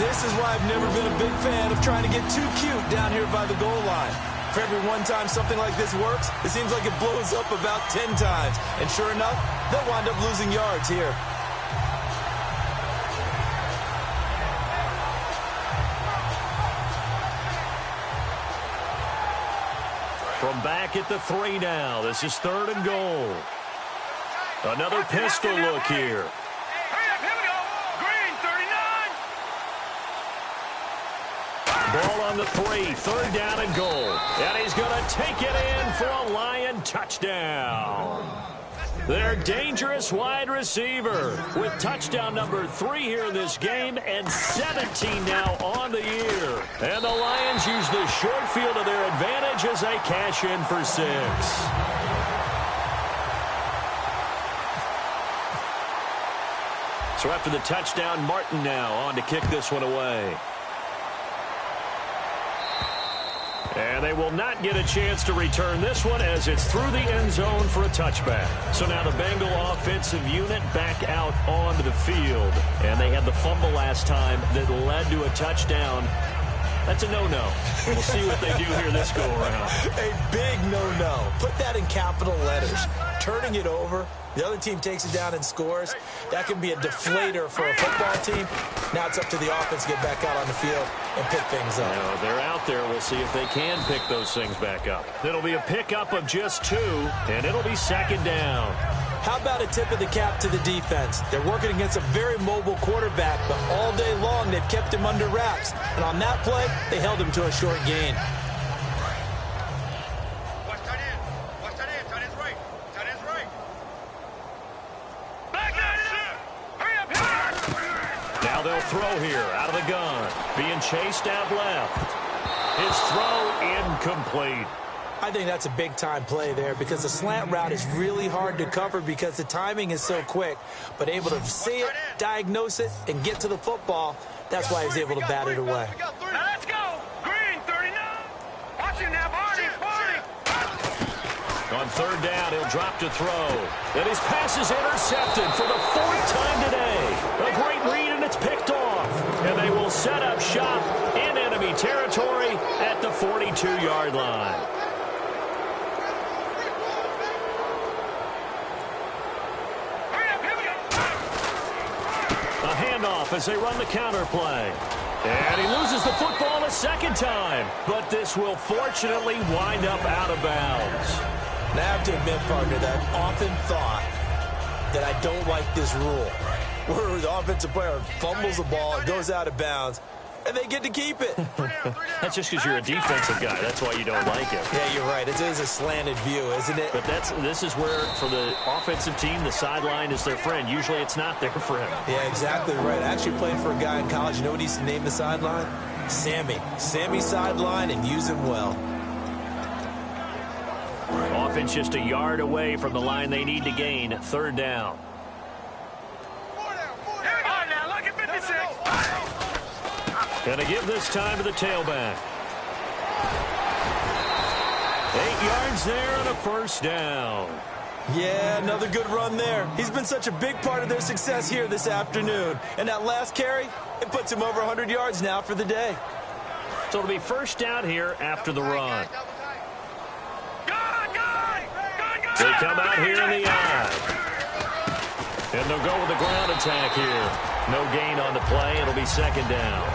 Speaker 4: This is why I've never been a big fan of trying to get too cute down here by the goal line. For every one time something like this works, it seems like it blows up about 10 times. And sure enough, they'll wind up losing yards here.
Speaker 7: From back at the 3 now. This is 3rd and goal. Another pistol look here.
Speaker 5: Hurry up, here we go. Green, 39.
Speaker 7: Ball on the 3, 3rd down and goal. And he's going to take it in for a Lion touchdown. Their dangerous wide receiver with touchdown number 3 here in this game and 17 now on the year. And the Lions use the short field to their advantage as they cash in for 6. So after the touchdown, Martin now on to kick this one away. And they will not get a chance to return this one as it's through the end zone for a touchback. So now the Bengal offensive unit back out onto the field. And they had the fumble last time that led to a touchdown. That's a no-no. We'll see what they do here this go-around.
Speaker 4: A big no-no. Put that in capital letters. Turning it over, the other team takes it down and scores. That can be a deflator for a football team. Now it's up to the offense to get back out on the field and pick things up.
Speaker 7: Now, they're out there. We'll see if they can pick those things back up. It'll be a pickup of just 2, and it'll be 2nd down.
Speaker 4: How about a tip of the cap to the defense? They're working against a very mobile quarterback, but all day long they've kept him under wraps. And on that play, they held him to a short gain.
Speaker 6: Watch tight end. Watch tight end. Tight end's right. Tight end's right.
Speaker 5: Back that up. Hurry up, hurry up.
Speaker 7: Now they'll throw here out of the gun. Being chased out left. His throw incomplete.
Speaker 4: I think that's a big-time play there because the slant route is really hard to cover because the timing is so quick. But able to see it, diagnose it, and get to the football, that's why he's able to bat it away.
Speaker 5: Now let's go. Green, 39. Watch him now, Barney.
Speaker 7: On 3rd down, he'll drop to throw. And his pass is intercepted for the 4th time today. A great read, and it's picked off. And they will set up shop in enemy territory at the 42-yard line. A handoff as they run the counter play. And he loses the football a 2nd time. But this will fortunately wind up out of bounds.
Speaker 4: And I have to admit, partner, that I've often thought that I don't like this rule. Where the offensive player fumbles the ball, it goes out of bounds, and they get to keep it.
Speaker 7: That's just because you're a defensive guy. That's why you don't like it.
Speaker 4: Yeah, you're right. It is a slanted view, isn't it?
Speaker 7: But this is where, for the offensive team, the sideline is their friend. Usually it's not their friend.
Speaker 4: Yeah, exactly right. I actually played for a guy in college. You know what he used to name the sideline? Sammy. Sammy sideline, and use him well.
Speaker 7: Offense just a yard away from the line they need to gain. 3rd down.
Speaker 5: Now look at 56.
Speaker 7: Going to give this time to the tailback. 8 yards there and a 1st down.
Speaker 4: Yeah, another good run there. He's been such a big part of their success here this afternoon. And that last carry, it puts him over 100 yards now for the day.
Speaker 7: So it'll be 1st down here after the run. They come out here in the eye. And they'll go with the ground attack here. No gain on the play. It'll be 2nd down.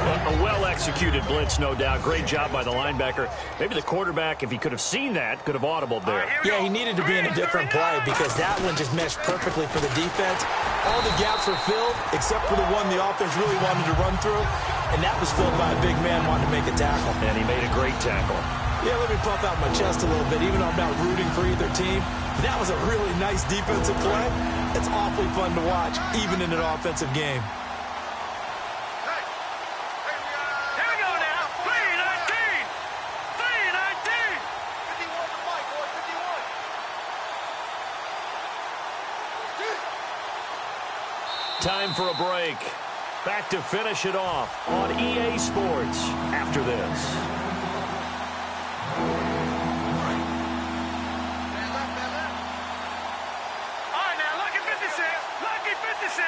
Speaker 7: A well-executed blitz, no doubt. Great job by the linebacker. Maybe the quarterback, if he could have seen that, could have audibled there.
Speaker 4: Yeah, he needed to be in a different play because that one just meshed perfectly for the defense. All the gaps were filled except for the one the offense really wanted to run through, and that was filled by a big man wanting to make a tackle.
Speaker 7: And he made a great tackle.
Speaker 4: Yeah, let me puff out my chest a little bit, even though I'm not rooting for either team. That was a really nice defensive play. It's awfully fun to watch, even in an offensive game.
Speaker 7: Time for a break. Back to finish it off on EA Sports after this.
Speaker 5: All right, now look at 56. Lucky 56.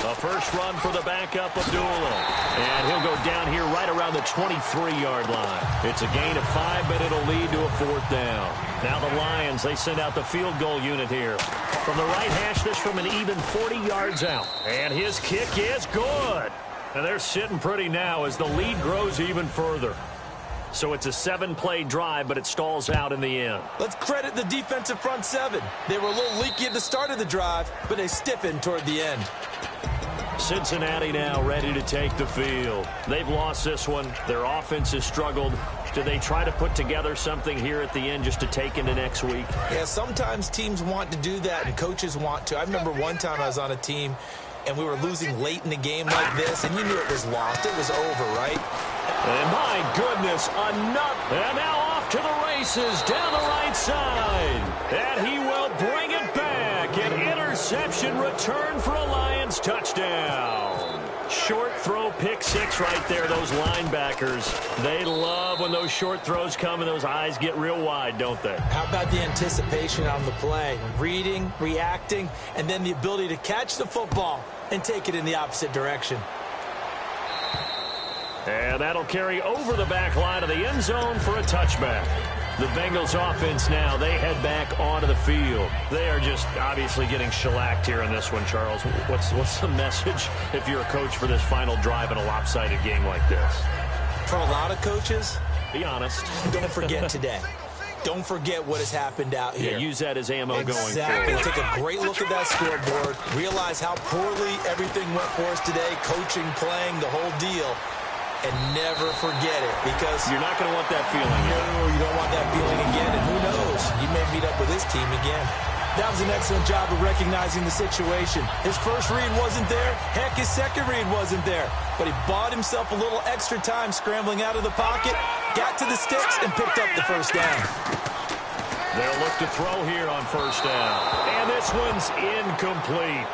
Speaker 7: A first run for the backup, Abdullah. And he'll go down here right around the 23-yard line. It's a gain of 5, but it'll lead to a 4th down. Now the Lions, they send out the field goal unit here. From the right hash, this from an even 40 yards out. And his kick is good. And they're sitting pretty now as the lead grows even further.
Speaker 3: So it's a 7-play drive, but it stalls out in the end.
Speaker 4: Let's credit the defensive front seven. They were a little leaky at the start of the drive, but they stiffened toward the end.
Speaker 3: Cincinnati now ready to take the field. They've lost this one. Their offense has struggled. Do they try to put together something here at the end just to take into next week?
Speaker 4: Yeah, sometimes teams want to do that and coaches want to. I remember one time I was on a team and we were losing late in the game like this, and you knew it was lost. It was over, right?
Speaker 3: And my goodness, another. And now off to the races down the right side. And he will bring it back. An interception return for a Lions touchdown. Short throw, pick six right there. Those linebackers, they love when those short throws come and those eyes get real wide, don't they?
Speaker 4: How about the anticipation on the play? Reading, reacting, and then the ability to catch the football and take it in the opposite direction.
Speaker 3: And that'll carry over the back line of the end zone for a touchback. The Bengals offense now, they head back onto the field. They are just obviously getting shellacked here in this one, Charles. What's the message if you're a coach for this final drive in a lopsided game like this?
Speaker 4: For a lot of coaches,
Speaker 3: be honest.
Speaker 4: Don't forget today. Don't forget what has happened out here.
Speaker 3: Yeah, use that as ammo going forward.
Speaker 4: Exactly. Take a great look at that scoreboard. Realize how poorly everything went for us today. Coaching, playing, the whole deal. And never forget it, because
Speaker 3: you're not going to want that feeling.
Speaker 4: No, you don't want that feeling again. And who knows? You may meet up with this team again. That was an excellent job of recognizing the situation. His first read wasn't there. Heck, his second read wasn't there. But he bought himself a little extra time scrambling out of the pocket, got to the sticks, and picked up the first down.
Speaker 3: They'll look to throw here on first down. And this one's incomplete.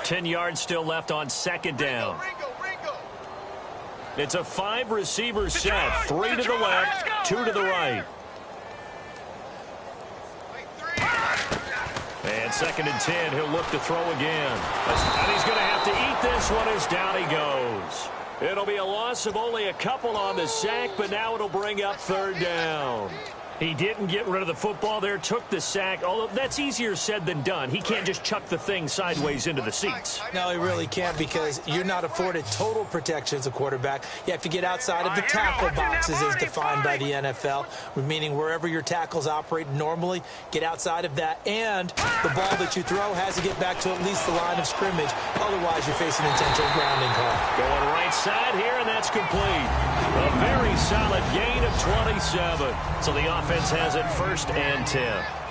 Speaker 3: Ten yards still left on second down. It's a 5-receiver set. 3 to the left, 2 to the right. And 2nd and 10, he'll look to throw again. And he's going to have to eat this one as down he goes. It'll be a loss of only a couple on the sack, but now it'll bring up 3rd down. He didn't get rid of the football there, took the sack, although that's easier said than done. He can't just chuck the thing sideways into the seats.
Speaker 4: No, he really can't, because you're not afforded total protection as a quarterback. You have to get outside of the tackle boxes as defined by the NFL, meaning wherever your tackles operate normally, get outside of that, and the ball that you throw has to get back to at least the line of scrimmage. Otherwise, you're facing intentional grounding call.
Speaker 3: Going right side here, and that's complete. A very solid gain of 27. So the offense has it 1st and 10.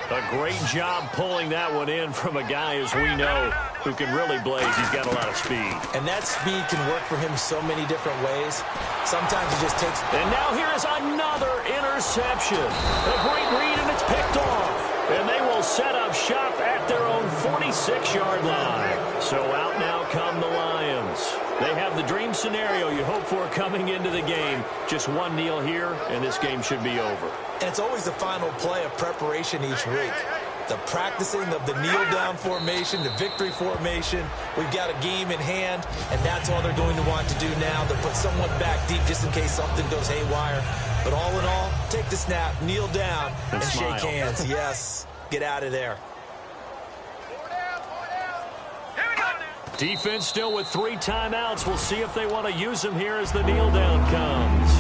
Speaker 3: A great job pulling that one in from a guy, as we know, who can really blaze. He's got a lot of speed.
Speaker 4: And that speed can work for him so many different ways. Sometimes it just takes...
Speaker 3: And now here is another interception. A great read, and it's picked off. And they will set up shop at their own 46-yard line. So out now come the Lions. They have the dream scenario you hope for coming into the game. Just one kneel here, and this game should be over.
Speaker 4: And it's always the final play of preparation each week. The practicing of the kneel-down formation, the victory formation. We've got a game in hand, and that's all they're going to want to do now. They'll put someone back deep just in case something goes haywire. But all in all, take the snap, kneel down, and shake hands. Yes, get out of there.
Speaker 3: Defense still with 3 timeouts. We'll see if they want to use them here as the kneel down comes.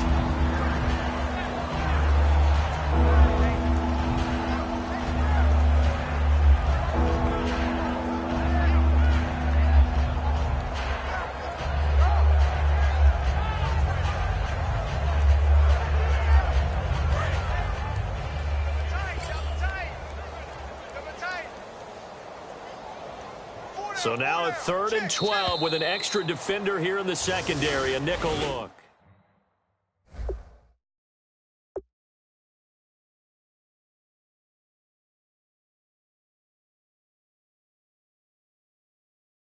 Speaker 3: So now a 3rd and 12 with an extra defender here in the secondary, a nickel look.